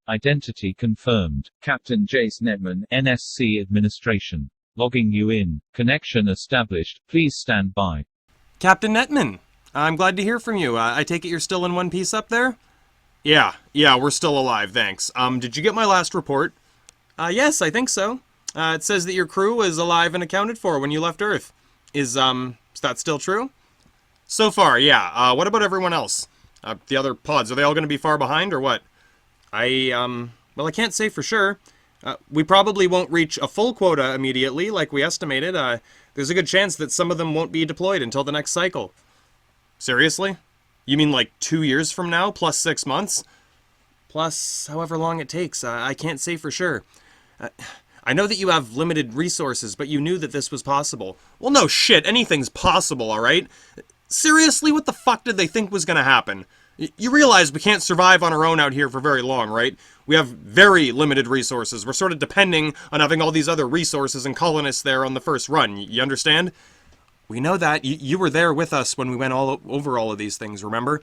Identity confirmed. Captain Jace Netman, NSC Administration. Logging you in. Connection established. Please stand by. Captain Netman, I'm glad to hear from you. I take it you're still in one piece up there? Yeah, we're still alive, thanks. Did you get my last report? Yes, I think so. It says that your crew is alive and accounted for when you left Earth. Is that still true? So far, yeah. What about everyone else? The other pods, are they all going to be far behind, or what? Well, I can't say for sure. We probably won't reach a full quota immediately, like we estimated. There's a good chance that some of them won't be deployed until the next cycle. Seriously? You mean like 2 years from now, plus 6 months? Plus however long it takes. I can't say for sure. I know that you have limited resources, but you knew that this was possible. Well, no shit, anything's possible, alright? Seriously, what the fuck did they think was gonna happen? You realize we can't survive on our own out here for very long, right? We have very limited resources. We're sort of depending on having all these other resources and colonists there on the first run. You understand? We know that. You were there with us when we went over all of these things, remember?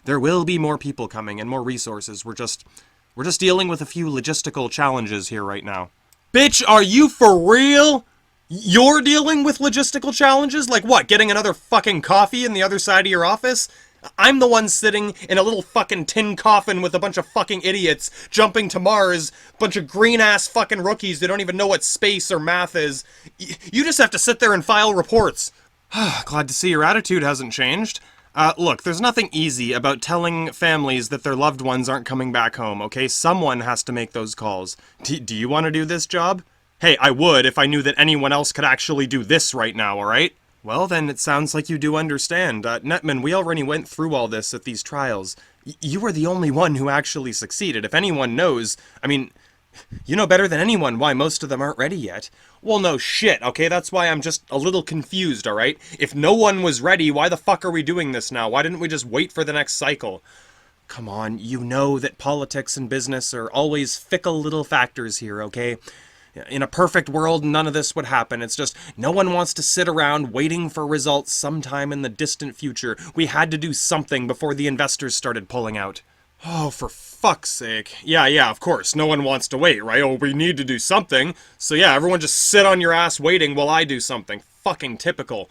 There will be more people coming and more resources. We're just dealing with a few logistical challenges here right now. Bitch, are you for real? You're dealing with logistical challenges? Like what, getting another fucking coffee in the other side of your office? I'm the one sitting in a little fucking tin coffin with a bunch of fucking idiots jumping to Mars, bunch of green-ass fucking rookies that don't even know what space or math is. You just have to sit there and file reports. Glad to see your attitude hasn't changed. Look, there's nothing easy about telling families that their loved ones aren't coming back home, okay? Someone has to make those calls. Do you want to do this job? Hey, I would if I knew that anyone else could actually do this right now, alright? Well, then it sounds like you do understand. Netman, we already went through all this at these trials. You were the only one who actually succeeded. If anyone knows, I mean, you know better than anyone why most of them aren't ready yet. Well, no shit, okay? That's why I'm just a little confused, alright? If no one was ready, why the fuck are we doing this now? Why didn't we just wait for the next cycle? Come on, you know that politics and business are always fickle little factors here, okay? In a perfect world, none of this would happen. It's just, no one wants to sit around waiting for results sometime in the distant future. We had to do something before the investors started pulling out. Oh, for fuck's sake. Yeah, of course. No one wants to wait, right? Oh, we need to do something. So yeah, everyone just sit on your ass waiting while I do something. Fucking typical.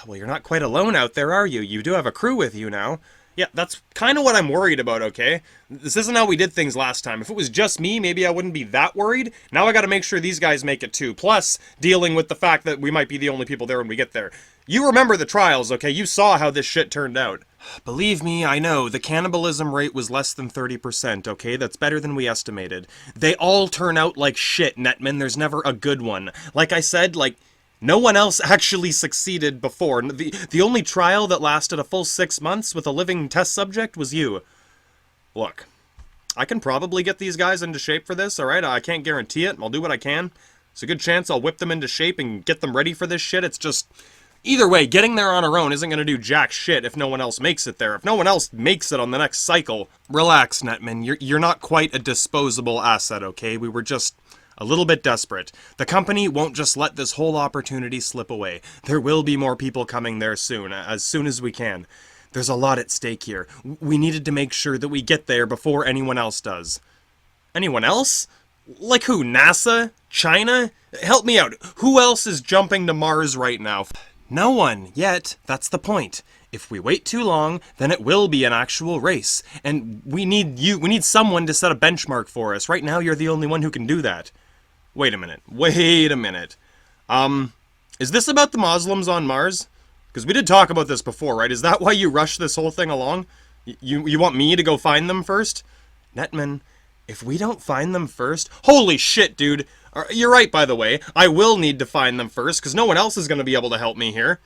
Well, you're not quite alone out there, are you? You do have a crew with you now. Yeah, that's kind of what I'm worried about, okay? This isn't how we did things last time. If it was just me, maybe I wouldn't be that worried. Now I gotta make sure these guys make it too. Plus, dealing with the fact that we might be the only people there when we get there. You remember the trials, okay? You saw how this shit turned out. Believe me, I know. The cannibalism rate was less than 30%, okay? That's better than we estimated. They all turn out like shit, Netman. There's never a good one. Like I said, no one else actually succeeded before. The only trial that lasted a full 6 months with a living test subject was you. Look, I can probably get these guys into shape for this, alright? I can't guarantee it. I'll do what I can. It's a good chance I'll whip them into shape and get them ready for this shit. It's just, either way, getting there on our own isn't going to do jack shit if no one else makes it there. If no one else makes it on the next cycle. Relax, Netman. You're not quite a disposable asset, okay? We were just a little bit desperate. The company won't just let this whole opportunity slip away. There will be more people coming there soon as we can. There's a lot at stake here. We needed to make sure that we get there before anyone else does. Anyone else? Like who? NASA? China? Help me out. Who else is jumping to Mars right now? No one, yet. That's the point. If we wait too long, then it will be an actual race. And we need someone to set a benchmark for us. Right now, you're the only one who can do that. Wait a minute. Is this about the Muslims on Mars? Because we did talk about this before, right? Is that why you rushed this whole thing along? You want me to go find them first? Netman, if we don't find them first... Holy shit, dude! You're right, by the way. I will need to find them first, because no one else is going to be able to help me here.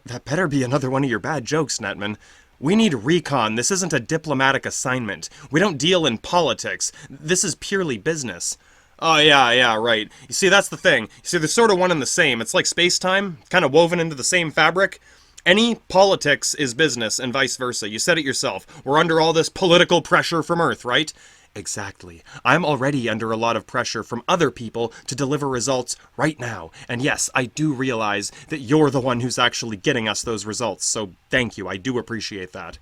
That better be another one of your bad jokes, Netman. We need recon. This isn't a diplomatic assignment. We don't deal in politics. This is purely business. Oh, yeah, right. You see, that's the thing. You see, they're sort of one and the same. It's like space-time, kind of woven into the same fabric. Any politics is business, and vice versa. You said it yourself. We're under all this political pressure from Earth, right? Exactly. I'm already under a lot of pressure from other people to deliver results right now. And yes, I do realize that you're the one who's actually getting us those results, so thank you. I do appreciate that.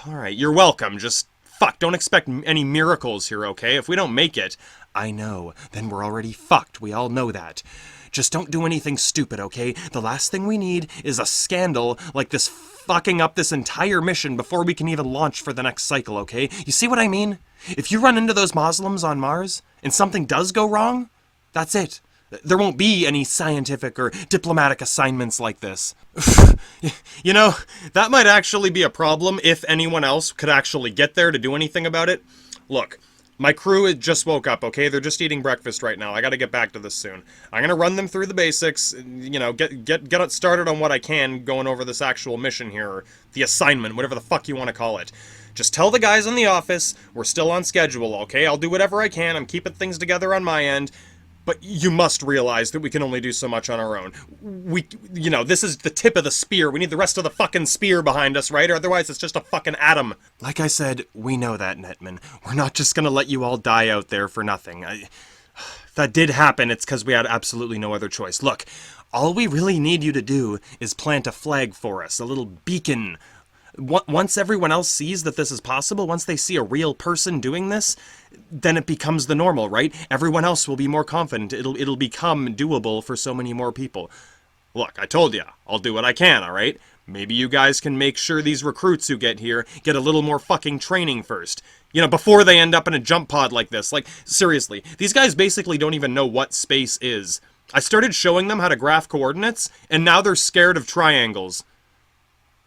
Alright, you're welcome. Just fuck, don't expect any miracles here, okay? If we don't make it, I know, then we're already fucked. We all know that. Just don't do anything stupid, okay? The last thing we need is a scandal like this fucking up this entire mission before we can even launch for the next cycle, okay? You see what I mean? If you run into those Moslims on Mars and something does go wrong, that's it. There won't be any scientific or diplomatic assignments like this. You know, that might actually be a problem if anyone else could actually get there to do anything about it. Look, my crew just woke up, okay? They're just eating breakfast right now. I gotta get back to this soon. I'm gonna run them through the basics, you know, get it started on what I can going over this actual mission here, or the assignment, whatever the fuck you want to call it. Just tell the guys in the office we're still on schedule, okay? I'll do whatever I can. I'm keeping things together on my end. But you must realize that we can only do so much on our own. You know, this is the tip of the spear. We need the rest of the fucking spear behind us, right? Or otherwise it's just a fucking atom. Like I said, we know that, Netman. We're not just gonna let you all die out there for nothing. If that did happen, it's because we had absolutely no other choice. Look, all we really need you to do is plant a flag for us, a little beacon. Once everyone else sees that this is possible, once they see a real person doing this, then it becomes the normal, right? Everyone else will be more confident. It'll become doable for so many more people. Look, I told ya, I'll do what I can, alright? Maybe you guys can make sure these recruits who get here get a little more fucking training first. You know, before they end up in a jump pod like this. Like, seriously, these guys basically don't even know what space is. I started showing them how to graph coordinates, and now they're scared of triangles.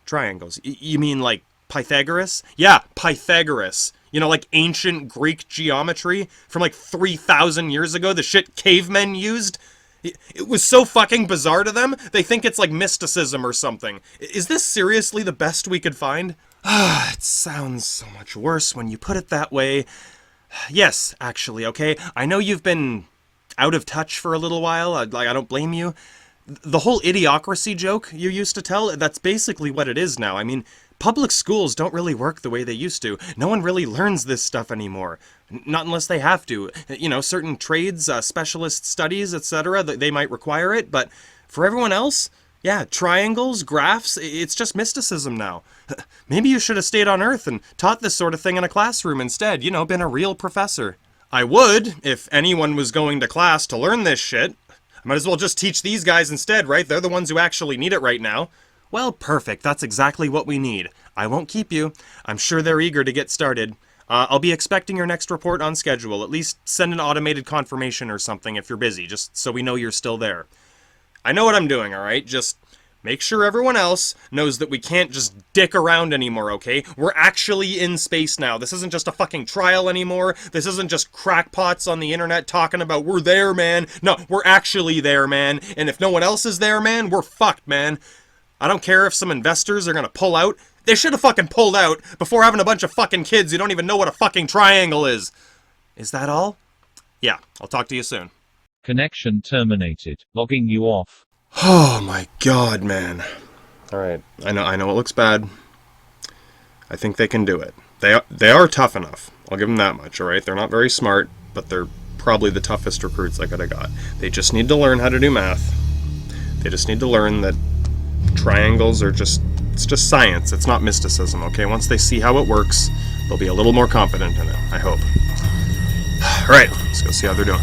Triangles. You mean like Pythagoras? Yeah, Pythagoras. You know, like ancient Greek geometry from like 3,000 years ago, the shit cavemen used? It was so fucking bizarre to them, they think it's like mysticism or something. Is this seriously the best we could find? It sounds so much worse when you put it that way. Yes, actually, okay? I know you've been out of touch for a little while, I don't blame you. The whole idiocracy joke you used to tell, that's basically what it is now. I mean, public schools don't really work the way they used to. No one really learns this stuff anymore. Not unless they have to. You know, certain trades, specialist studies, etc., they might require it, but for everyone else, yeah, triangles, graphs, it's just mysticism now. Maybe you should have stayed on Earth and taught this sort of thing in a classroom instead, you know, been a real professor. I would, if anyone was going to class to learn this shit. I might as well just teach these guys instead, right? They're the ones who actually need it right now. Well, perfect. That's exactly what we need. I won't keep you. I'm sure they're eager to get started. I'll be expecting your next report on schedule. At least send an automated confirmation or something if you're busy, just so we know you're still there. I know what I'm doing, alright? Just make sure everyone else knows that we can't just dick around anymore, okay? We're actually in space now. This isn't just a fucking trial anymore. This isn't just crackpots on the internet talking about, we're there, man. No, we're actually there, man. And if no one else is there, man, we're fucked, man. I don't care if some investors are gonna pull out. They should have fucking pulled out before having a bunch of fucking kids who don't even know what a fucking triangle is. Is that all? Yeah, I'll talk to you soon. Connection terminated. Logging you off. Oh my god, man. Alright, I know it looks bad. I think they can do it. They are tough enough. I'll give them that much, alright? They're not very smart, but they're probably the toughest recruits I could have got. They just need to learn how to do math. They just need to learn that triangles are it's just science. It's not mysticism, okay? Once they see how it works, they'll be a little more confident in it, I hope. Alright, let's go see how they're doing.